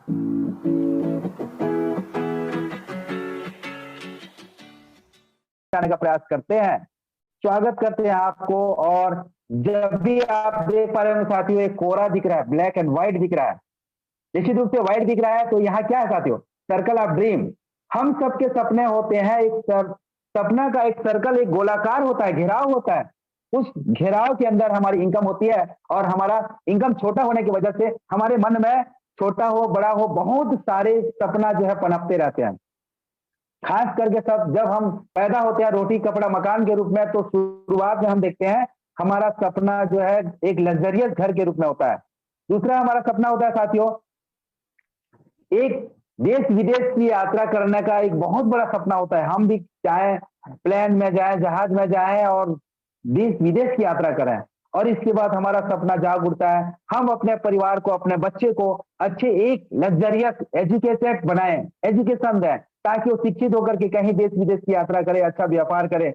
का प्रयास करते हैं। स्वागत करते हैं आपको। और जब भी आप देख पा रहे हो साथियों, एक कोरा दिख रहा है, ब्लैक एंड व्हाइट दिख रहा है, निश्चित रूप से व्हाइट दिख रहा है, तो यहाँ क्या है साथियों? Circle of dream. हम सबके सपने होते हैं, सपना का एक सर्कल, एक गोलाकार होता है, घेराव होता है। उस घेराव के अंदर हमारी इनकम होती है, और हमारा इनकम छोटा होने की वजह से हमारे मन में छोटा हो बड़ा हो बहुत सारे सपना जो है पनपते रहते हैं। खास करके सब जब हम पैदा होते हैं रोटी कपड़ा मकान के रूप में, तो शुरुआत में हम देखते हैं हमारा सपना जो है एक लग्जरियस घर के रूप में होता है। दूसरा हमारा सपना होता है साथियों, एक देश विदेश की यात्रा करने का एक बहुत बड़ा सपना होता है। हम भी चाहे प्लेन में जाएं, जहाज में जाएं और देश विदेश की यात्रा करें, और इसके बाद हमारा सपना जाग उठता है, हम अपने परिवार को, अपने बच्चे को अच्छे एक लग्जरियस एजुकेटेड बनाएं, एजुकेशन दें, ताकि वो शिक्षित होकर के कहीं देश विदेश की यात्रा करे, अच्छा व्यापार करे,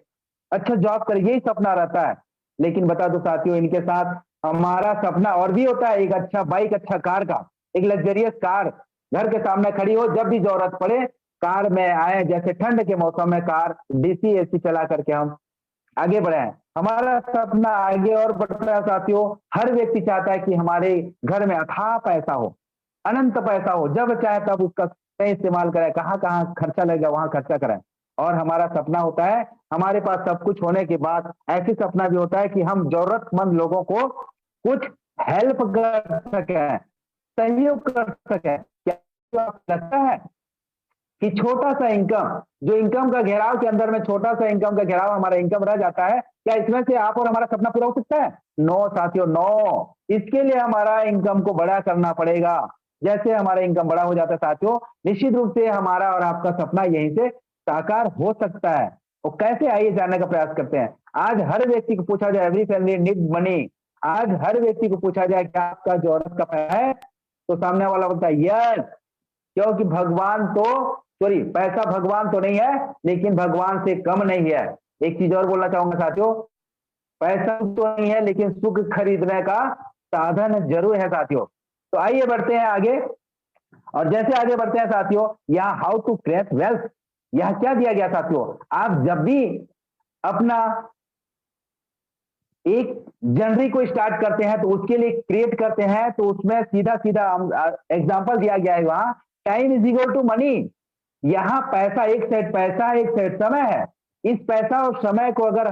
अच्छा जॉब करे, यही सपना रहता है। लेकिन बता दो साथियों, इनके साथ हमारा सपना और भी होता है, एक अच्छा बाइक, अच्छा कार का, एक लग्जरियस कार घर के सामने खड़ी हो, जब भी जरूरत पड़े कार में आए, जैसे ठंड के मौसम में कार डीसी एसी चला करके हम आगे बढ़े। हमारा सपना आगे और बढ़ता है साथियों। हर व्यक्ति चाहता है कि हमारे घर में अथाह पैसा हो, अनंत पैसा हो, जब चाहे तब उसका सही इस्तेमाल करें, कहाँ कहाँ खर्चा लगेगा वहां खर्चा करें। और हमारा सपना होता है हमारे पास सब कुछ होने के बाद ऐसी सपना भी होता है कि हम जरूरतमंद लोगों को कुछ हेल्प कर सके, सहयोग कर सके। क्या लगता है कि छोटा सा इनकम, जो इनकम का घेराव के अंदर में छोटा सा इनकम का घेराव हमारा इनकम रह जाता है, क्या इसमें से आप और हमारा सपना पूरा हो सकता है? नो साथियों, नो। इसके लिए हमारा इनकम को बड़ा करना पड़ेगा। जैसे हमारा इनकम बड़ा हो जाता है साथियों, निश्चित रूप से हमारा और आपका सपना यहीं से साकार हो सकता है। वो कैसे, आइए जानने का प्रयास करते हैं। आज हर व्यक्ति को पूछा जाए, एवरी फैमिली नीड मनी, आज हर व्यक्ति को पूछा जाए क्या आपका जरूरत का पैसा है, तो सामने वाला बोलता है यस, क्योंकि भगवान तो सॉरी पैसा भगवान तो नहीं है, लेकिन भगवान से कम नहीं है। एक चीज और बोलना चाहूंगा साथियों, पैसा तो नहीं है लेकिन सुख खरीदने का साधन जरूर है साथियों। तो आइए बढ़ते हैं आगे। और जैसे आगे बढ़ते हैं साथियों, यहाँ हाउ टू क्रिएट वेल्थ, यह क्या दिया गया साथियों? आप जब भी अपना एक जर्नी को स्टार्ट करते हैं तो उसके लिए क्रिएट करते हैं, तो उसमें सीधा सीधा एग्जांपल दिया गया है वहां, time is equal to money. यहाँ पैसा एक साइड पैसा है, एक साइड समय है। इस पैसा और समय को अगर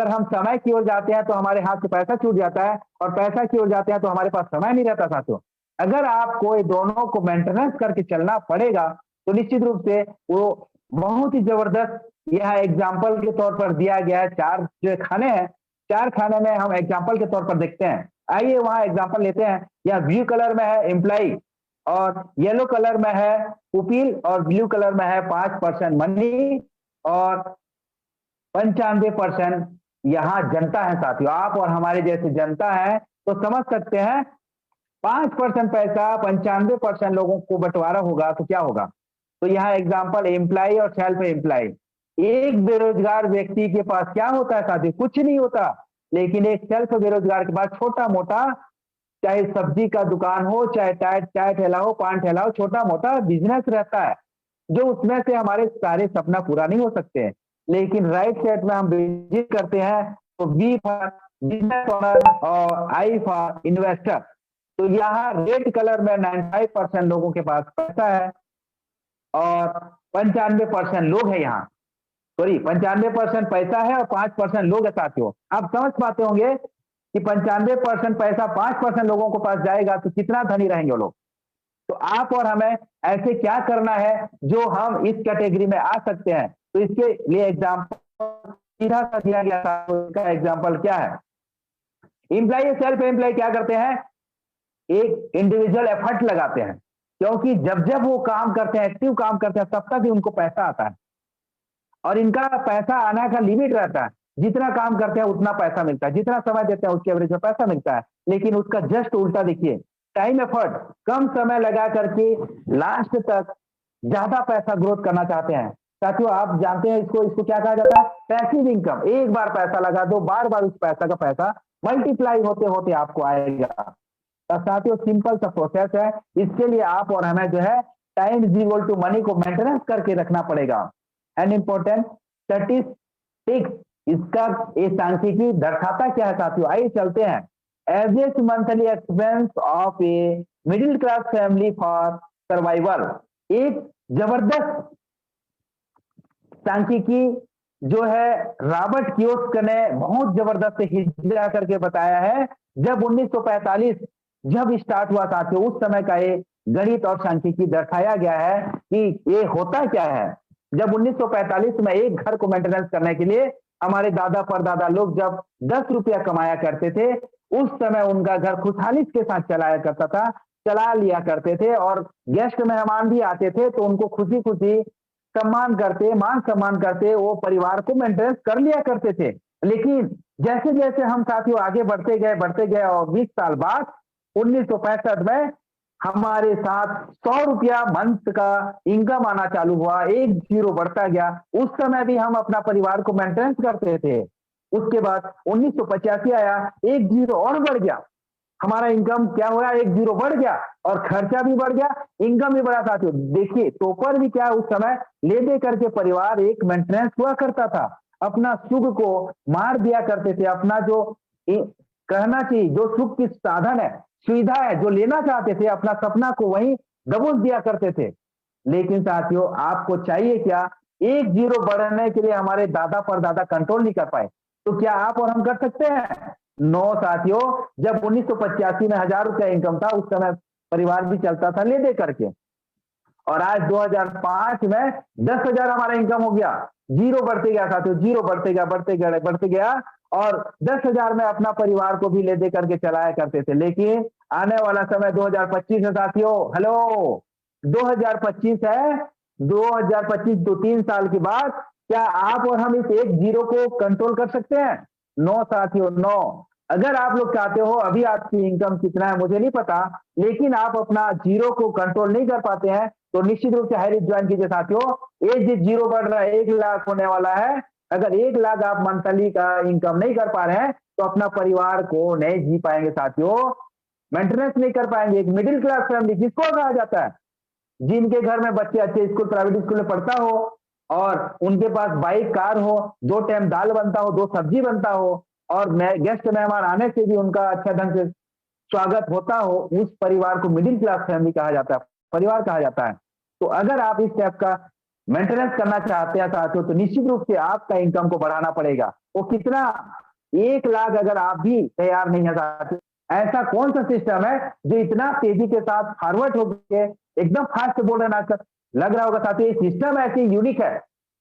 हम समय की ओर जाते हैं तो हमारे हाथ से पैसा छूट जाता है, और पैसा की ओर जाते हैं तो हमारे पास समय नहीं रहता साथियों। अगर आपको ये दोनों को मेंटेनेंस करके चलना पड़ेगा, तो निश्चित रूप से वो बहुत ही जबरदस्त यह एग्जाम्पल के तौर पर दिया गया है। 4 जो खाने हैं, 4 खाने में हम एग्जाम्पल के तौर पर देखते हैं। आइए वहां एग्जाम्पल लेते हैं। यह ब्लू कलर में है एम्प्लॉय, और येलो कलर में है पुपिल, और ब्लू कलर में है 5% मनी, और 95% यहाँ जनता है साथियों। आप और हमारे जैसे जनता है, तो समझ सकते हैं 5% पैसा 95% लोगों को बंटवारा होगा तो क्या होगा। तो यहाँ एग्जाम्पल एम्प्लॉय और सेल्फ एम्प्लॉय। एक बेरोजगार व्यक्ति के पास क्या होता है साथियों? कुछ नहीं होता। लेकिन एक सेल्फ बेरोजगार के पास छोटा मोटा, चाहे सब्जी का दुकान हो, चाहे चाय ठेला हो, पान ठेला हो, छोटा मोटा बिजनेस रहता है, जो उसमें से हमारे सारे सपना पूरा नहीं हो सकते हैं। लेकिन राइट साइड में हम विजिट करते हैं तो बी फॉर बिजनेस ओनर और आई फॉर इन्वेस्टर। तो यहाँ रेड कलर में 95% लोगों के पास पैसा है, और 95% लोग है यहाँ, सॉरी 95% पैसा है और 5% लोग है साथियों। आप समझ पाते होंगे कि 95% पैसा 5% लोगों के पास जाएगा तो कितना धनी रहेंगे वो लोग। तो आप और हमें ऐसे क्या करना है जो हम इस कैटेगरी में आ सकते हैं। तो इसके लिए एग्जाम्पल सीधा सा दिया गया था। उसका एग्जाम्पल क्या है? एम्प्लॉय सेल्फ एम्प्लॉय क्या करते हैं? एक इंडिविजुअल एफर्ट लगाते हैं, क्योंकि जब जब वो काम करते हैं, एक्टिव काम करते हैं, तब तक ही उनको पैसा आता है। और इनका पैसा आने का लिमिट रहता है, जितना काम करते हैं उतना पैसा मिलता है, जितना समय देते हैं उसके एवरेज में पैसा मिलता है। लेकिन उसका जस्ट उल्टा देखिए, टाइम एफर्ट कम समय लगा करके लास्ट तक ज्यादा पैसा ग्रोथ करना चाहते हैं साथियों। आप जानते हैं इसको क्या कहा जाता है? Passive income. एक बार पैसा लगा दो, बार बार उस पैसा का पैसा मल्टीप्लाई होते होते आपको आएगा। साथियों सिंपल सा प्रोसेस है। इसके लिए आप और हमें जो है time is equal to money को मेंटेनेंस करके रखना पड़ेगा। एंड इंपॉर्टेंट स्टैटिस्टिक्स, इसका ये सांख्यिकी दर्शाता क्या है साथियों, आइए चलते हैं। Average monthly expense of a middle class family for survival, एक जबरदस्त सांख्यिकी जो है रॉबर्ट कियोस्क ने बहुत जबरदस्त हिज्जा करके बताया है। जब 1945 जब स्टार्ट हुआ साथियों, उस समय का ये गणित और सांख्यिकी दर्शाया गया है कि ये होता क्या है। जब 1945 में एक घर को मेंटेनेंस करने के लिए हमारे दादा परदादा लोग जब 10 रुपया कमाया करते थे, उस समय उनका घर खुशहाली के साथ चलाया करता था, चला लिया करते थे, और गेस्ट मेहमान भी आते थे तो उनको खुशी खुशी सम्मान करते, मान सम्मान करते, वो परिवार को मेंटेनेंस कर लिया करते थे। लेकिन जैसे जैसे हम साथियों आगे बढ़ते गए और 20 साल बाद 1965 में हमारे साथ 100 रुपया मंथ का इनकम आना चालू हुआ, एक जीरो बढ़ता गया। उस समय भी हम अपना परिवार को मेंटेनेंस करते थे। उसके बाद 1985 आया, एक जीरो और बढ़ गया, हमारा इनकम क्या हुआ, एक जीरो बढ़ गया और खर्चा भी बढ़ गया, इनकम भी बढ़ा साथियों। देखिए तो पर भी क्या उस समय ले दे करके परिवार एक मेंटेनेंस हुआ करता था, अपना सुख को मार दिया करते थे, अपना जो कहना चाहिए जो सुख की साधन है, सुविधा है, जो लेना चाहते थे, अपना सपना को वहीं दबोच दिया करते थे। लेकिन साथियों आपको चाहिए क्या, एक जीरो बढ़ने के लिए हमारे दादा परदादा कंट्रोल नहीं कर पाए, तो क्या आप और हम कर सकते हैं? नो साथियों, जब 1985 में 1000 रुपया इनकम था, उस समय परिवार भी चलता था ले दे करके, और आज 2005 में 10,000 हमारा इनकम हो गया, जीरो बढ़ते गया साथियों, जीरो बढ़ते गया और 10,000 में अपना परिवार को भी ले दे करके चलाया करते थे। लेकिन आने वाला समय 2025 है साथियों, हेलो 2025 है, 2025 2-3 साल के बाद क्या आप और हम इस एक जीरो को कंट्रोल कर सकते हैं? नो साथियों, नो। अगर आप लोग चाहते हो, अभी आपकी इनकम कितना है मुझे नहीं पता, लेकिन आप अपना जीरो को कंट्रोल नहीं कर पाते हैं, तो निश्चित रूप से हैरिस ज्वाइन कीजिए साथियों। एक जीरो बढ़ रहा है, 1 लाख होने वाला है। अगर 1 लाख आप मंथली का इनकम नहीं कर पा रहे हैं तो अपना परिवार को नहीं जी पाएंगे साथियों, मेंटेनेंस नहीं कर पाएंगे। एक मिडिल क्लास फैमिली जिसको कहा जाता है, जिनके घर में बच्चे अच्छे स्कूल प्राइवेट स्कूल में पढ़ता हो और उनके पास बाइक कार हो, 2 टाइम दाल बनता हो, 2 सब्जी बनता हो, और गेस्ट मेहमान आने से भी उनका अच्छा ढंग से स्वागत होता हो, उस परिवार को मिडिल क्लास फैमिली कहा जाता है, परिवार कहा जाता है। तो अगर आप इस टाइप का मेंटेनेंस करना चाहते हैं साथियों, तो निश्चित रूप से आपका इनकम को बढ़ाना पड़ेगा। वो कितना, 1 लाख अगर आप भी तैयार नहीं है साथियों, ऐसा कौन सा सिस्टम है जो इतना तेजी के साथ फॉरवर्ड हो गए, एकदम फास्ट बोल रहे हैं आजकल, लग रहा होगा साथियों ये सिस्टम ऐसे यूनिक है।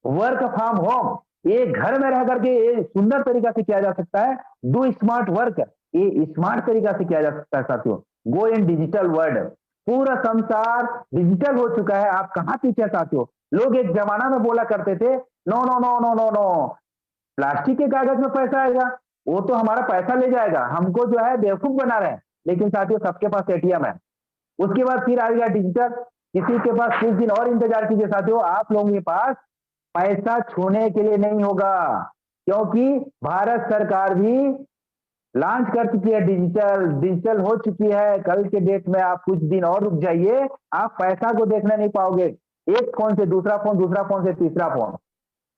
वर्क फ्रॉम होम, ये घर में रह करके ये सुंदर तरीका से किया जा सकता है। डू स्मार्ट वर्क, ये स्मार्ट तरीका से किया जा सकता है साथियों। गो इन डिजिटल वर्ल्ड, पूरा संसार डिजिटल हो चुका है, आप कहां पीछे साथियों। लोग एक जमाना में बोला करते थे no no no no no no, plastic के कागज में पैसा आएगा, वो तो हमारा पैसा ले जाएगा, हमको जो है बेवकूफ बना रहे हैं। लेकिन साथियों सबके पास एटीएम है। उसके बाद फिर आ गया डिजिटल, किसी के पास कुछ दिन और इंतजार कीजिए साथियों, आप लोगों के पास पैसा छूने के लिए नहीं होगा, क्योंकि भारत सरकार भी लॉन्च कर चुकी है, डिजिटल हो चुकी है। कल के डेट में आप कुछ दिन और रुक जाइए, आप पैसा को देखने नहीं पाओगे, एक फोन से दूसरा फोन, दूसरा फोन से तीसरा फोन।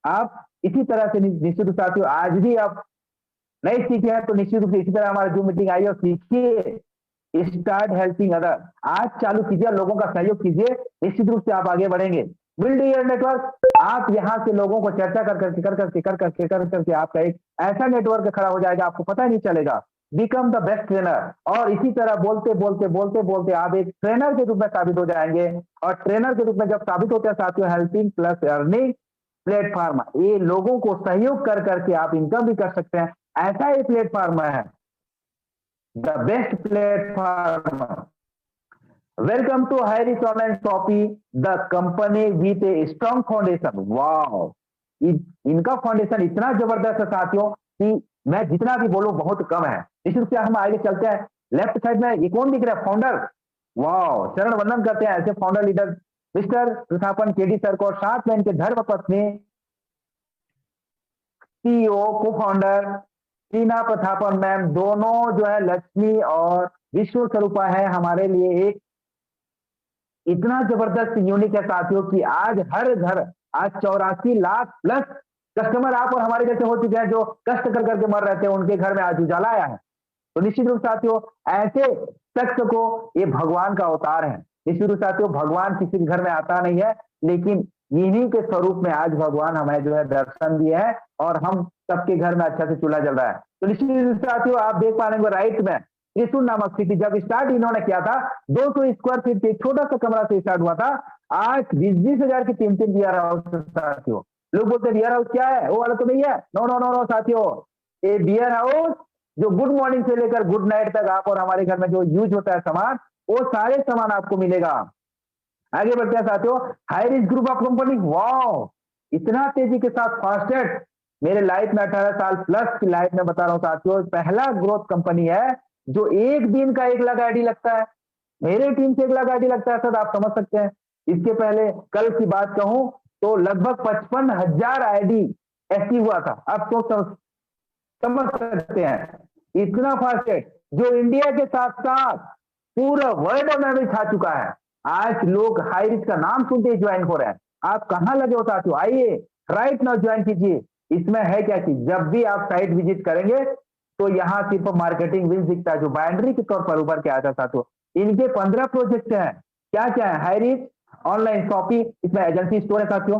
आप इसी तरह से निश्चित रूप साथियों आज भी आप नहीं सीखे हैं तो निश्चित रूप से इसी तरह हमारा जो मीटिंग आई है सीखिए, स्टार्ट हेल्पिंग अदर, आज चालू कीजिए, लोगों का सहयोग कीजिए, निश्चित रूप से आप आगे बढ़ेंगे। बिल्ड योर नेटवर्क, आप यहां से लोगों को चर्चा कर करके आपका एक ऐसा नेटवर्क खड़ा हो जाएगा, आपको पता ही नहीं चलेगा। बिकम द बेस्ट ट्रेनर, और इसी तरह बोलते आप एक ट्रेनर के रूप में साबित हो जाएंगे। और ट्रेनर के रूप में जब साबित होते हैं साथियों, हेल्पिंग प्लस अर्निंग प्लेटफॉर्म, ये लोगों को सहयोग कर करके आप इनकम भी कर सकते हैं, ऐसा ये प्लेटफॉर्म है, the best platform. Welcome to Harris online shopping, the company with a strong foundation. Wow, इनका फाउंडेशन इतना जबरदस्त है साथियों कि मैं जितना भी बोलूं बहुत कम है। इस रूप से हम आगे चलते हैं। लेफ्ट साइड में ये कौन दिख रहा है, फाउंडर। वाओ, चरण वंदन करते हैं ऐसे founder leader mister Prathapan KD sir को, और साथ में इनके धर्म पत्नी, सीईओ, को फाउंडर टीना प्रथापन मैम, दोनों जो है लक्ष्मी और विष्णु स्वरूपा है हमारे लिए एक इतना जबरदस्त यूनिक है साथियों कि आज हर घर, आज 84 लाख प्लस कस्टमर आप और हमारे जैसे हो चुके हैं जो कष्ट कर करके मर रहे थे, उनके घर में आज उजाला आया है। तो निश्चित रूप साथियों ऐसे शख्स को ये भगवान का अवतार है। निश्चित रूप साथियों भगवान किसी के घर में आता नहीं है, लेकिन इन्हीं के स्वरूप में आज भगवान हमें जो है दर्शन दिए है और हम सबके घर में अच्छा से चूल्हा जल रहा है। तो निश्चित रूप से साथियों आप देख पा रहे हैं राइट में त्रिशूल नामक सिटी जब स्टार्ट इन्होंने किया था 200 स्क्वायर फीट के छोटा सा कमरा से स्टार्ट हुआ था। आज 20-20 हजार की 3-3 बियर हाउस साथियों। लोग बोलते हैं बियर हाउस क्या है, वो वाला तो नहीं है। नो नो नो नो साथियों, ये बियर हाउस जो गुड मॉर्निंग से लेकर गुड नाइट तक आप और हमारे घर में जो यूज होता है सामान, वो सारे सामान आपको मिलेगा। आगे बढ़ते हैं साथियों, high risk group of company. Wow, इतना तेजी के साथ फास्टेस्ट मेरे लाइफ में 18 साल प्लस की लाइफ में बता रहा हूं साथियों, पहला ग्रोथ कंपनी है जो एक दिन का 1 लाख आईडी लगता है। मेरे टीम से 1 लाख आईडी लगता है सर, आप समझ सकते हैं। इसके पहले कल की बात कहूं तो लगभग 55,000 आईडी एक्टिव हुआ था। अब तो समझ सकते हैं इतना फास्ट है जो इंडिया के साथ साथ पूरा वर्ल्ड में भी छा चुका है। आज लोग हाई रिस्क का नाम सुनते ही ज्वाइन हो रहे हैं। आप कहां लगे हो साथियों, आइए राइट नाउ ज्वाइन कीजिए। इसमें है क्या कि जब भी आप साइट विजिट करेंगे तो यहाँ सिर्फ मार्केटिंग विंग दिखता है जो बाइंड्री के तौर पर उभर के आता साथियों। इनके 15 प्रोजेक्ट हैं। क्या क्या है, हाई रिस्क ऑनलाइन शॉपिंग, इसमें एजेंसी स्टोर है साथियों,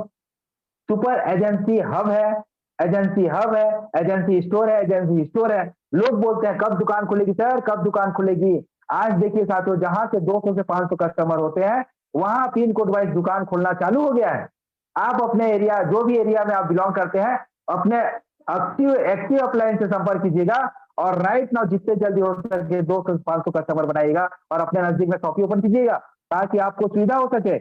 सुपर एजेंसी हब है, एजेंसी हब है, एजेंसी स्टोर है, एजेंसी स्टोर है। लोग बोलते हैं कब दुकान खुलेगी सर, कब दुकान खुलेगी। आज देखिए साथियों, जहां से 200 से 500 कस्टमर होते हैं वहां पिन कोड वाइज दुकान खुलना चालू हो गया है। आप अपने एरिया, जो भी एरिया में आप बिलोंग करते हैं, अपने एक्टिव अपलाइन से संपर्क कीजिएगा और राइट नाउ जितने जल्दी हो सके 200 से 500 कस्टमर बनाइएगा और अपने नजदीक में शॉपी ओपन कीजिएगा ताकि आपको सुविधा हो सके।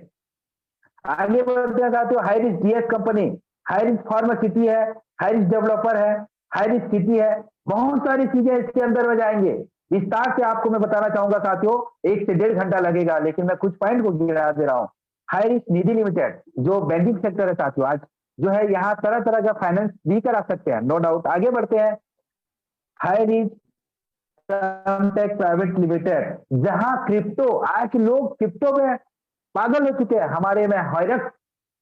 आगे बढ़ते हैं साथियों, high risk DS company, high risk pharmacy है, हाई रिस्क डेवलपर है, हाई रिस्क सिटी है, बहुत सारी चीजें इसके अंदर में जाएंगे। विस्तार से आपको मैं बताना चाहूंगा साथियों, 1 से 1.5 घंटा लगेगा, लेकिन मैं कुछ पॉइंट को गिरा दे रहा हूँ। हाई रिस्क निधि लिमिटेड जो बैंकिंग सेक्टर है साथियों, आज जो है यहाँ तरह तरह का फाइनेंस भी करा सकते हैं, नो डाउट। आगे बढ़ते हैं, हाई रिस्क प्राइवेट लिमिटेड, जहां क्रिप्टो, आज लोग क्रिप्टो में पागल हो चुके हैं। हमारे में हाइरक्स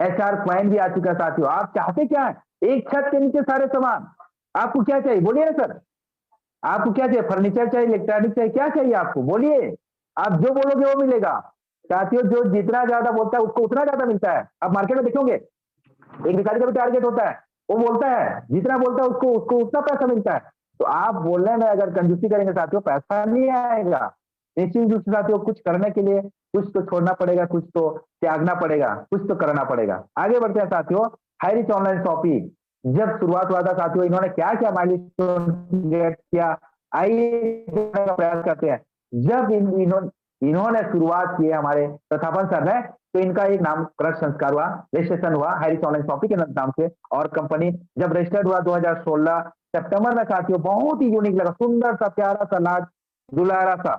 एचआर क्वाइन भी आ चुका है साथियों। आप चाहते क्या है, एक छत के नीचे सारे सामान। आपको क्या चाहिए बोलिए ना सर, आपको क्या चाहिए, फर्नीचर चाहिए, इलेक्ट्रॉनिक चाहिए, क्या चाहिए आपको बोलिए। आप जो बोलोगे वो मिलेगा साथियों। जो जितना ज्यादा बोलता है उसको उतना ज्यादा मिलता है। आप मार्केट में देखोगे एक भिखारी का भी टारगेट होता है, वो बोलता है जितना बोलता है उसको उसको उतना पैसा मिलता है। तो आप बोलने में अगर कंजूसी करेंगे साथियों, पैसा नहीं आएगा। निश्चित रूप से साथियों, कुछ करने के लिए कुछ तो छोड़ना पड़ेगा, कुछ तो त्यागना पड़ेगा, कुछ तो करना पड़ेगा। आगे बढ़ते हैं साथियों, हाई रिस्क ऑनलाइन शॉपिंग जब शुरुआत हुआ था साथियों, इन्होंने क्या क्या माइलस्टोन गेट किया, आइए प्रयास करते हैं। जब इन्होंने शुरुआत की हमारे प्रथापन सर ने, तो इनका एक नामकरण संस्कार हुआ, रजिस्ट्रेशन हुआ हाई रिस्क ऑनलाइन शॉपिंग के नाम से, और कंपनी जब रजिस्टर्ड हुआ 2016 सितंबर में साथियों, बहुत ही यूनिक लगा, सुंदर सा, प्यारा सा, लाज दुलारा सा।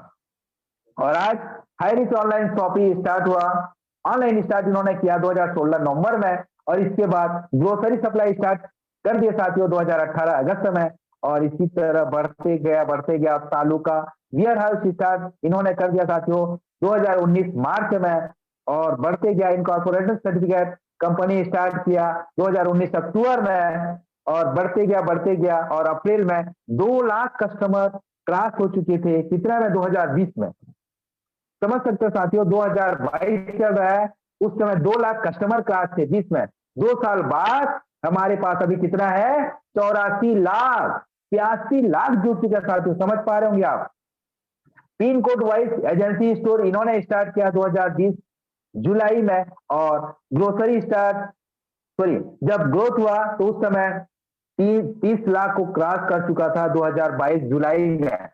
और आज high risk online shopping start हुआ, ऑनलाइन स्टार्ट इन्होंने किया 2016 नवंबर में, और इसके बाद ग्रोसरी सप्लाई स्टार्ट कर दिए साथियों 2018 अगस्त में, और इसी तरह बढ़ते गया। तालुका वियर हाउस स्टार्ट इन्होंने कर दिया साथियों 2019 मार्च में, और बढ़ते गया इनकॉर्पोरेशन सर्टिफिकेट कंपनी स्टार्ट किया 2019 अक्टूबर में, और बढ़ते गया और अप्रैल में 2 लाख कस्टमर क्रॉस हो चुके थे। कितना में, 2020 में। समझ सकते हो साथियों, 2022 चल रहा है, उस समय 2 लाख कस्टमर क्रॉस थे, जिसमें 2 साल बाद हमारे पास अभी कितना है, 84 लाख, 83 लाख जुड़ चुके साथियों। समझ पा रहे होंगे आप। Pin code wise agency store इन्होंने स्टार्ट किया 2020 जुलाई में, और ग्रोसरी जब ग्रोथ हुआ तो उस समय 30 लाख को क्रॉस कर चुका था 2022 जुलाई में।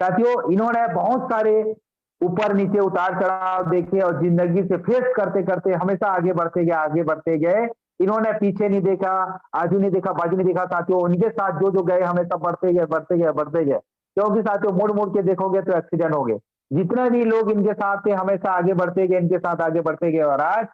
साथियों, इन्होंने बहुत सारे ऊपर नीचे उतार चढ़ाव देखे और जिंदगी से फेस करते करते हमेशा आगे बढ़ते गए। इन्होंने पीछे नहीं देखा, आजू नहीं देखा, बाजू नहीं देखा साथियों। उनके साथ जो गए हमेशा बढ़ते गए, क्योंकि साथियों मुड़ के देखोगे तो एक्सीडेंट हो गए। जितने भी लोग इनके साथ थे हमेशा आगे बढ़ते गए, इनके साथ आगे बढ़ते गए। और आज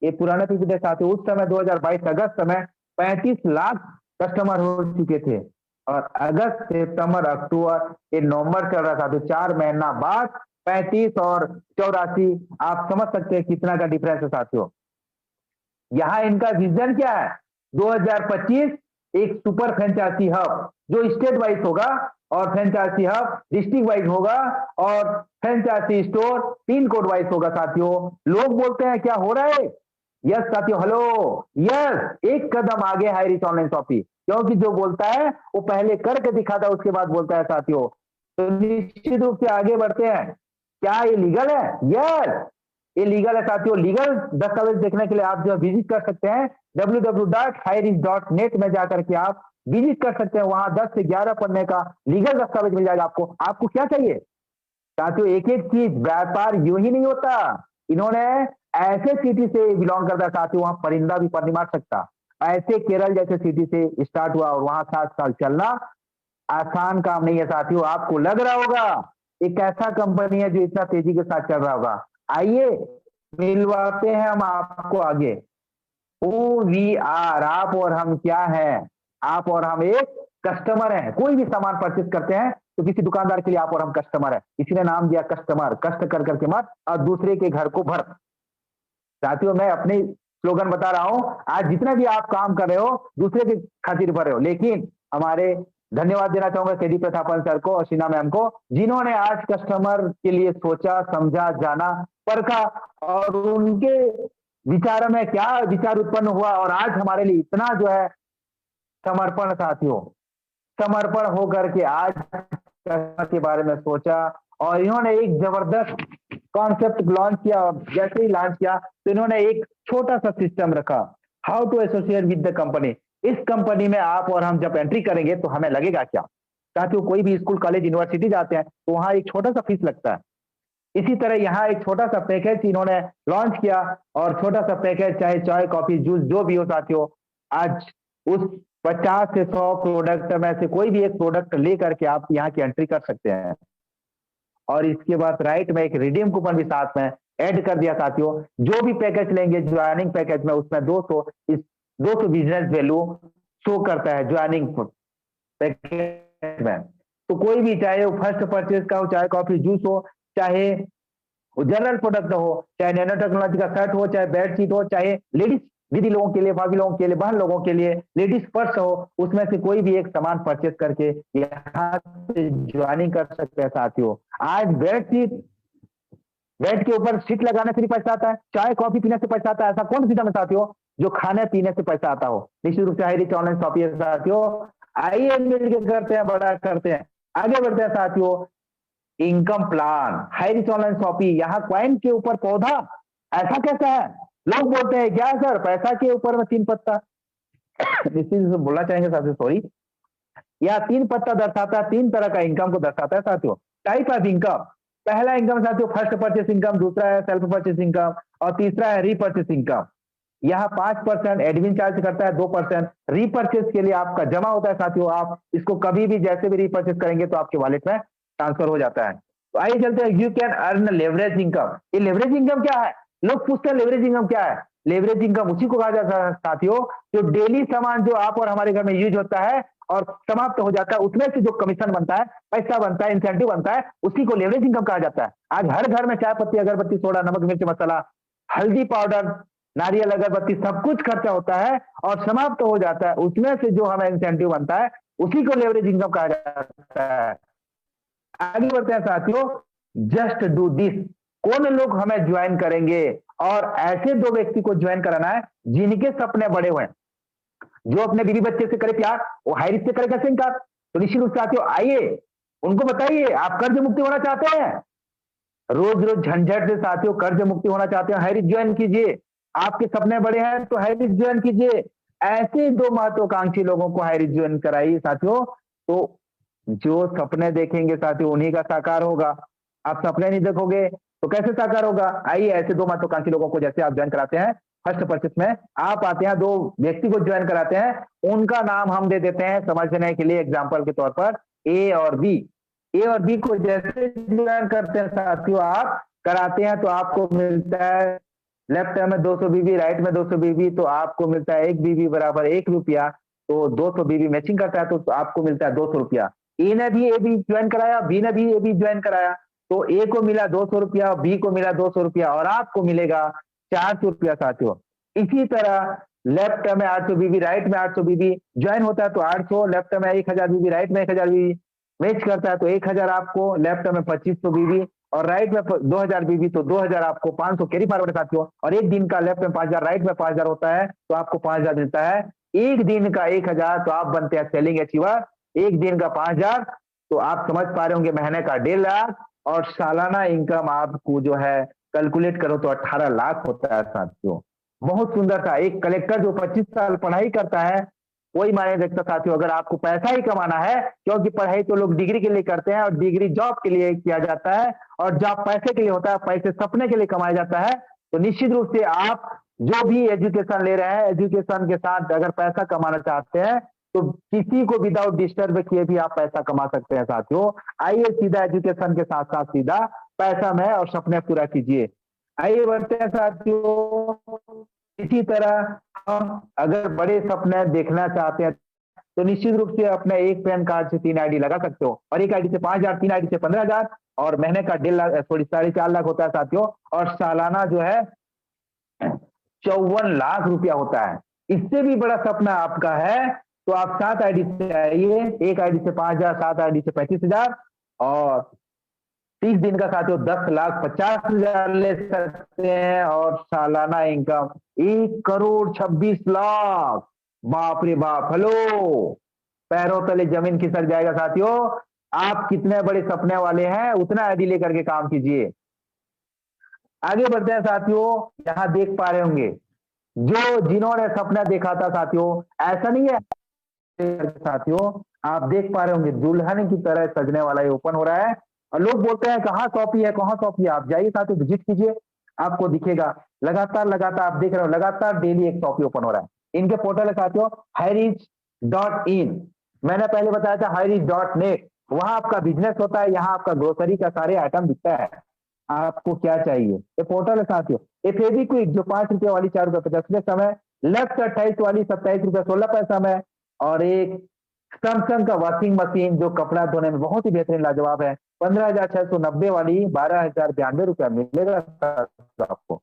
ये पुराने पीछे साथियों, उस समय 2022 अगस्त में 35 लाख कस्टमर हो चुके थे, और अगस्त सितंबर अक्टूबर ये नवंबर चल रहा था, तो 4 महीना बाद 35 और 84, आप समझ सकते हैं कितना का डिफरेंस है साथियों। यहाँ इनका विजन क्या है, 2025 एक सुपर फ्रेंचाइजी हब जो स्टेट वाइज होगा, और फ्रेंचाइजी हब डिस्ट्रिक्ट वाइज होगा, और franchisee store pin code wise होगा साथियों। लोग बोलते हैं क्या हो रहा है, यस साथियों, हेलो, यस, एक कदम आगे है रिच ऑनलाइन शॉपिंग, क्योंकि जो बोलता है वो पहले करके दिखाता है, उसके बाद बोलता है साथियों। तो निश्चित रूप से आगे बढ़ते हैं। क्या ये लीगल है? यस, ये लीगल है साथियों। लीगल दस्तावेज देखने के लिए आप जो विजिट कर सकते हैं www.highreach.net में जाकर के आप विजिट कर सकते हैं। वहां 10 से 11 पन्ने का लीगल दस्तावेज मिल जाएगा आपको। आपको क्या चाहिए साथियों? एक एक चीज, व्यापार यूं ही नहीं होता। इन्होंने ऐसे सिटी से बिलोंग करता है साथियों, वहां परिंदा भी पर नहीं मार सकता। ऐसे केरल जैसे सिटी से स्टार्ट हुआ और वहां 7 साल चलना आसान काम नहीं है साथियों। आपको लग रहा होगा एक ऐसा कंपनी है जो इतना तेजी के साथ चल रहा होगा। आइए मिलवाते हैं हम आपको आगे। हु वी आर, आप और हम क्या हैं? आप और हम एक कस्टमर हैं। कोई भी सामान परचेज करते हैं तो किसी दुकानदार के लिए आप और हम कस्टमर है। किसी ने नाम दिया कस्टमर, कष्ट कर करके मत और दूसरे के घर को भर। साथियों मैं अपने स्लोगन बता रहा हूं, आज जितना भी आप काम कर रहे हो दूसरे के खातिर भर रहे हो, लेकिन हमारे धन्यवाद देना चाहूंगा केडी प्रतापन सर को और शीना मैम को, जिन्होंने आज कस्टमर के लिए सोचा, समझा, जाना, परखा, और उनके विचार में क्या विचार उत्पन्न हुआ, और आज हमारे लिए इतना जो है समर्पण साथियों, समर्पण होकर के आज कस्टमर के बारे में सोचा, और इन्होंने एक जबरदस्त कॉन्सेप्ट लॉन्च किया। और जैसे ही लॉन्च किया तो इन्होंने एक छोटा सा सिस्टम रखा, how to associate with the company. इस कंपनी में आप और हम जब एंट्री करेंगे तो हमें लगेगा क्या साथियों, कोई भी स्कूल, कॉलेज, यूनिवर्सिटी जाते हैं तो वहां एक छोटा सा फीस लगता है। इसी तरह यहाँ एक छोटा सा पैकेज इन्होंने लॉन्च किया, और छोटा सा पैकेज चाहे चाय, कॉफी, जूस जो भी हो साथियों, आज उस 50 से 100 प्रोडक्ट में से कोई भी एक प्रोडक्ट लेकर के आप यहाँ की एंट्री कर सकते हैं। और इसके बाद राइट में एक रिडीम कूपन भी साथ में ऐड कर दिया साथियों। जो भी पैकेज लेंगे ज्वाइनिंग पैकेज में, उसमें 200 बिजनेस वैल्यू शो करता है ज्वाइनिंग पैकेज में। तो कोई भी, चाहे वो फर्स्ट परचेज का हो, चाहे कॉफी जूस हो, चाहे जनरल प्रोडक्ट हो, चाहे नैनो टेक्नोलॉजी का शर्ट हो, चाहे बेडशीट हो, चाहे लेडीज दीदी लोगों के लिए, भाभी लोगों के लिए, बहन लोगों के लिए लेडीज पर्स हो, उसमें से कोई भी एक सामान परचेज करके यहाँ से ज्वाइनिंग कर सकते हैं साथियों। आज बेड के ऊपर सीट लगाने से भी पैसा आता है, चाय कॉफी पीने से पैसा आता है। ऐसा कौन सिस्टम है साथियों जो खाने पीने से पैसा आता हो? निश्चित रूप से हाई रिच ऑनलाइन शॉपिंग साथियों। आइए मिलकर करते हैं, बड़ा करते हैं, आगे बढ़ते हैं साथियों। Income plan, high rich online shopping, यहाँ क्वाइन के ऊपर पौधा, ऐसा कैसा है? लोग बोलते हैं क्या सर पैसा के ऊपर में 3 पत्ता निश्चित रूप से बोलना चाहेंगे साथियों, सॉरी, या 3 पत्ता दर्शाता है 3 तरह का इनकम को दर्शाता है साथियों। टाइप ऑफ इनकम, पहला इनकम साथियों फर्स्ट परचेस इनकम, दूसरा है सेल्फ परचेस इनकम, और तीसरा है रीपर्चेस इनकम। यहाँ 5% एडमिन चार्ज करता है, 2% रीपर्चेस के लिए आपका जमा होता है साथियों। आप इसको कभी भी जैसे भी रीपर्चेस करेंगे तो आपके वॉलेट में ट्रांसफर हो जाता है। तो आइए चलते हैं, you can earn leverage income. ये लेवरेज इनकम क्या है? लोग पूछते हैं लेवरेज इनकम क्या है? लेवरेज इनकम उसी को कहा जाता है साथियों जो डेली सामान जो आप और हमारे घर में यूज होता है और समाप्त हो जाता है, उसमें से जो कमीशन बनता है, पैसा बनता है, इंसेंटिव बनता है, उसी को लेवरेज इनकम कहा जाता है। आज हर घर में चाय पत्ती, अगरबत्ती, सोडा, नमक, मिर्च, मसाला, हल्दी पाउडर, नारियल, अगरबत्ती, सब कुछ खर्चा होता है और समाप्त हो जाता है। उसमें से जो हमें इंसेंटिव बनता है उसी को लेवरेज इनकम कहा जाता है। आगे बढ़ते हैं साथियों, जस्ट डू दिस। कौन लोग हमें ज्वाइन करेंगे? और ऐसे 2 व्यक्ति को ज्वाइन कराना है जिनके सपने बड़े हुए, जो अपने बीवी बच्चे से करे प्यार, वो हाई रिच से करे कैसे इनकार? तो निश्चित रूप से साथियों आइए उनको बताइए, आप कर्ज मुक्ति होना चाहते हैं, रोज रोज झंझट से साथियों कर्ज मुक्ति होना चाहते हैं, हाई रिच ज्वाइन कीजिए। आपके सपने बड़े हैं तो हाई रिच ज्वाइन कीजिए। ऐसे 2 महत्वाकांक्षी लोगों को हाई रिच ज्वाइन कराइए साथियों। तो जो सपने देखेंगे साथियों उन्हीं का साकार होगा। आप सपने नहीं देखोगे तो कैसे साकार होगा? आइए ऐसे 2 महत्वाकांक्षी लोगों को जैसे आप ज्वाइन कराते हैं फर्स्ट परचेस में, आप आते हैं 2 व्यक्ति को ज्वाइन कराते हैं, उनका नाम हम दे देते हैं समझने के लिए एग्जांपल के तौर पर ए और बी। ए और बी को जैसे ज्वाइन करते हैं साथियों, आप कराते हैं तो आपको मिलता है लेफ्ट में 200 बीबी, राइट में 200 बीबी, तो आपको मिलता है 1 बीबी बराबर 1 रुपया। तो 200 बीबी मैचिंग करता है तो आपको मिलता है 200 रुपया। ए भी ज्वाइन कराया, बी ने भी ए भी ज्वाइन कराया, तो ए को मिला 200 रुपया, बी को मिला 200 रुपया और आपको मिलेगा 400 रुपया साथियों। इसी तरह लेफ्ट में 800 बीबी, राइट में 800 बीबी ज्वाइन होता है तो 800, लेफ्ट में 1000 बीबी, राइट में 1000 बीबी मैच करता है तो 1000 आपको, लेफ्ट में 2500 बीबी और राइट में 2000 बीबी तो 2000 आपको, 500 कैरी फॉरवर्ड साथियों। और एक दिन का लेफ्ट में 5000, राइट में 5000 होता है तो आपको 5000 मिलता है। एक दिन का 1000 तो आप बनते हैं सेलिंग अचीवर, एक दिन का 5000 तो आप समझ पा रहे होंगे महीने का 1.5 लाख और सालाना इनकम आपको जो है कैलकुलेट करो तो 18 लाख होता है साथियों। बहुत सुंदर था। एक कलेक्टर जो 25 साल पढ़ाई करता है कोई मायने रखता साथियों। अगर आपको पैसा ही कमाना है, क्योंकि पढ़ाई तो लोग डिग्री के लिए करते हैं और डिग्री जॉब के लिए किया जाता है और जॉब पैसे के लिए होता है, पैसे सपने के लिए कमाया जाता है, तो निश्चित रूप से आप जो भी एजुकेशन ले रहे हैं, एजुकेशन के साथ अगर पैसा कमाना चाहते हैं तो किसी को विदाउट डिस्टर्ब किए भी आप पैसा कमा सकते हैं साथियों। आइए सीधा एजुकेशन के साथ साथ सीधा पैसा में और सपने पूरा कीजिए। आइए बढ़ते हैं साथियों। इसी तरह हम अगर बड़े सपने देखना चाहते हैं तो निश्चित रूप से अपने एक पैन कार्ड से 3 आईडी लगा सकते हो और एक आईडी से 5000, 3 आईडी से 15000 और महीने का 1.5 लाख, सॉरी 4.5 लाख होता है साथियों और सालाना जो है 54 लाख रुपया होता है। इससे भी बड़ा सपना आपका है तो आप 7 आईडी से आइए, एक आईडी से 5000, 7 आईडी से 35,000 और 30 दिन का साथियों 10,50,000 ले सकते हैं और सालाना इनकम 1,26,00,000। बाप रे बाप, हेलो, पैरों तले जमीन खिसक जाएगा साथियों। आप कितने बड़े सपने वाले हैं उतना आईडी लेकर के काम कीजिए। आगे बढ़ते हैं साथियों। यहां देख पा रहे होंगे जो जिन्होंने सपना देखा था साथियों, ऐसा नहीं है साथियों, आप देख पा रहे होंगे दुल्हन की तरह सजने वाला ये ओपन हो रहा है और लोग बोलते हैं कहाँ शॉपी है, कहाँ शॉपी है। आप जाइए साथियों, विजिट कीजिए, आपको दिखेगा लगातार लगातार, आप देख रहे हो लगातार डेली एक शॉपी ओपन हो रहा है। इनके पोर्टल है साथियों highreach.in। मैंने पहले बताया था highreach.net, वहां आपका बिजनेस होता है, यहाँ आपका ग्रोसरी का सारे आइटम बिकता है। आपको क्या चाहिए, ये पोर्टल है साथियों। ये फेविक्विक जो 5 रुपए वाली 4 रुपए 50 समय, लेफ्ट 28 वाली 27 रुपए 16 पैसा में और एक सैमसंग का वॉशिंग मशीन जो कपड़ा धोने में बहुत ही बेहतरीन लाजवाब है, 15,690 वाली 12,092 रुपया मिलेगा आपको।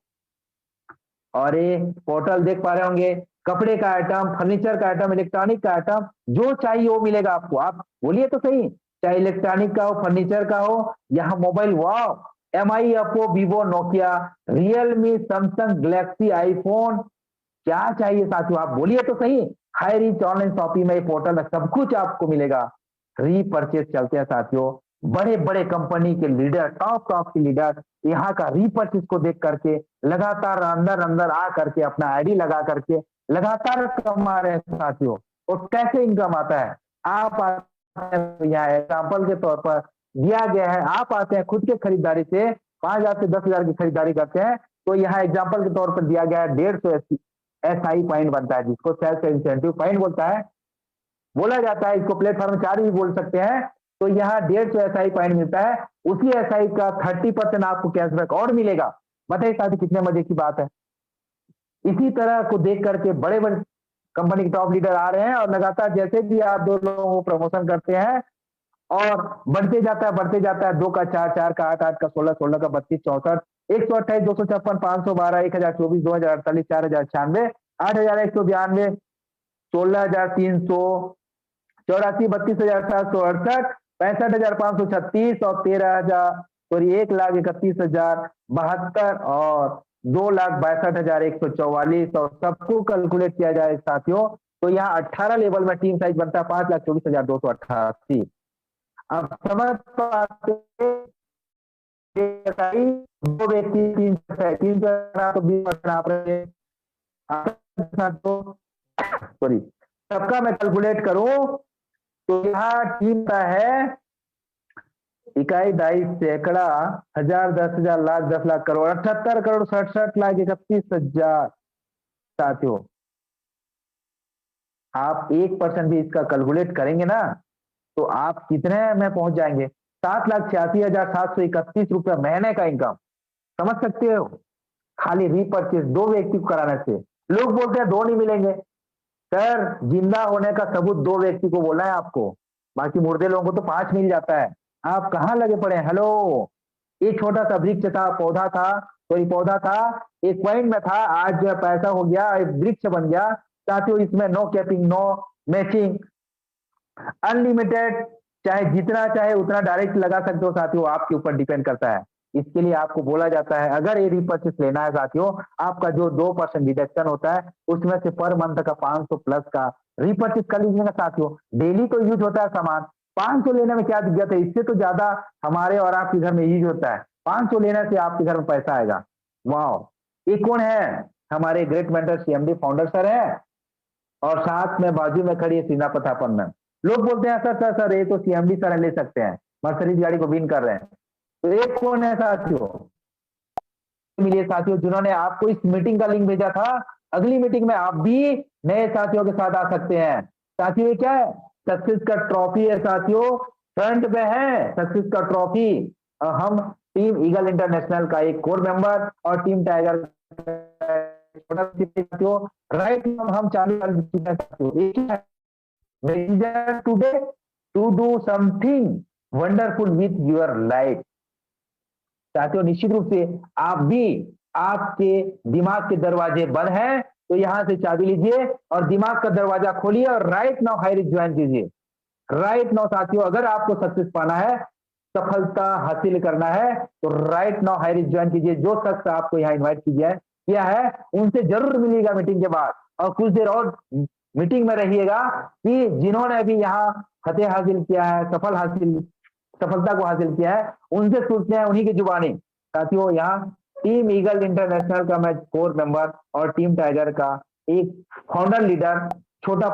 और ये पोर्टल देख पा रहे होंगे कपड़े का आइटम, फर्नीचर का आइटम, इलेक्ट्रॉनिक का आइटम जो चाहिए वो मिलेगा आपको। आप बोलिए तो सही, चाहे इलेक्ट्रॉनिक का हो, फर्नीचर का हो, यहाँ mobile wow, MI, Oppo, Vivo, Nokia, Realme, Samsung, Galaxy, iPhone, क्या चाहिए साथियों आप बोलिए तो सही। हाईरीच ऑनलाइन शॉपिंग में पोर्टल में सब कुछ आपको मिलेगा। रीपर्चेज चलते हैं साथियों, बड़े बड़े कंपनी के लीडर, टॉप के लीडर यहाँ का रीपर्चेज को देख करके लगातार अंदर अंदर आ करके अपना आईडी लगा करके लगातार कमा रहे हैं साथियों। और कैसे इनकम आता है, आप यहाँ एग्जाम्पल के तौर पर दिया गया है, आप आते हैं खुद के खरीदारी से 5,000 से 10,000 की खरीदारी करते हैं तो यहाँ एग्जाम्पल के तौर पर दिया गया है 150 SI पॉइंट बनता है, जिसको सेल्स इंसेंटिव पॉइंट बोलता है, बोला जाता है। इसको प्लेटफॉर्म चार्ज भी बोल सकते हैं। तो यहाँ 150 SI पॉइंट मिलता है, उसी SI का 30% आपको कैशबैक और मिलेगा। बताइए साथी कितने मजे की बात है। इसी तरह को देख करके बड़े बड़े कंपनी के टॉप लीडर आ रहे हैं और लगातार जैसे भी आप 2 लोगों को प्रमोशन करते हैं और बढ़ते जाता है 2 का 4, 4 का 8, 8 का 16, 16 का 32, 64, 128, 256, 512, 1024, 2048, 4096, 8192, 16,384, 32,768, 65,536 और 13,000 सॉरी 1,31,072 और 2,62,144 और सबको कैलकुलेट किया जाए साथियों तो यहाँ 18 लेवल में टीम साइज बनता है 5,24,288। अब समझ पाते दो व्यक्ति 3 तो 20% सॉरी सबका मैं कैलकुलेट करूं तो यहाँ टीम का है इकाई, दाई, सैकड़ा, 1000, 10,000, लाख, 10 लाख, करोड़, 78 करोड़ 67 लाख 31,000 साथियों। आप 1% भी इसका कैलकुलेट करेंगे ना तो आप कितने में पहुंच जाएंगे, 7,86,731 रुपया महीने का इनकम। समझ सकते हो, खाली रीपर्चेज 2 व्यक्ति को कराने से। लोग बोलते हैं 2 नहीं मिलेंगे, सर जिंदा होने का सबूत 2 व्यक्ति को बोला है आपको, बाकी मुर्दे लोगों को तो 5 मिल जाता है। आप कहाँ लगे पड़े हैं? हेलो, ये छोटा सा वृक्ष था, पौधा था, कोई पौधा था, एक पॉइंट में था, आज जो है पैसा हो गया, एक वृक्ष बन गया। साथियों इसमें no capping, no matching, unlimited, चाहे जितना चाहे उतना डायरेक्ट लगा सकते हो साथियों, आपके ऊपर डिपेंड करता है। इसके लिए आपको बोला जाता है अगर ये रिपर्चेस लेना है साथियों, आपका जो 2% डिडक्शन होता है उसमें से पर मंथ का 500 प्लस का रिपर्चेस कर लीजिएगा साथियों। डेली तो यूज होता है सामान, 500 लेने में क्या दिक्कत है? इससे तो ज्यादा हमारे और आपके घर में यूज होता है। 500 लेने से आपके घर में पैसा आएगा। वाह, ये कौन है? हमारे great mentor CMD founder sir है, और साथ में बाजू में खड़ी है सीना प्रतापन मैम। लोग बोलते हैं सर सर सर ये तो सीएमडी सर ले सकते हैं, मर्सिडीज गाड़ी को विन कर रहे हैं। तो एक कौन है साथियों? मिलिए साथियों जिन्होंने आपको इस मीटिंग का लिंक भेजा था। अगली मीटिंग में आप भी नए साथियों के साथ आ सकते हैं। साथियों ये क्या है? सक्सेस का ट्रॉफी है साथियों, फ्रंट में है सक्सेस का ट्रॉफी। हम टीम ईगल इंटरनेशनल का एक कोर मेंबर और टीम टाइगर साथियों, राइट हम चालू कर चुके हैं साथियों। Vision today to do something wonderful with your life। साथियों निश्चित रूप से आप भी, आपके दिमाग के दरवाजे बंद हैं तो यहां से चाबी लीजिए और दिमाग का दरवाजा खोलिए और राइट नाउ हाईरिच ज्वाइन कीजिए। राइट नाउ साथियों, अगर आपको सक्सेस पाना है, सफलता हासिल करना है, तो राइट नाउ हाईरिच ज्वाइन कीजिए। जो शख्स आपको यहाँ इन्वाइट किया है उनसे जरूर मिलिएगा मीटिंग के बाद, और कुछ देर और मीटिंग में रहिएगा कि जिन्होंने भी यहाँ फतेह हासिल किया है, सफलता को हासिल किया है, उनसे सुनते हैं उन्हीं की जुबानी। साथियों यहाँ टीम ईगल इंटरनेशनल का मैं कोर मेंबर और टीम टाइगर का एक फाउंडर लीडर छोटा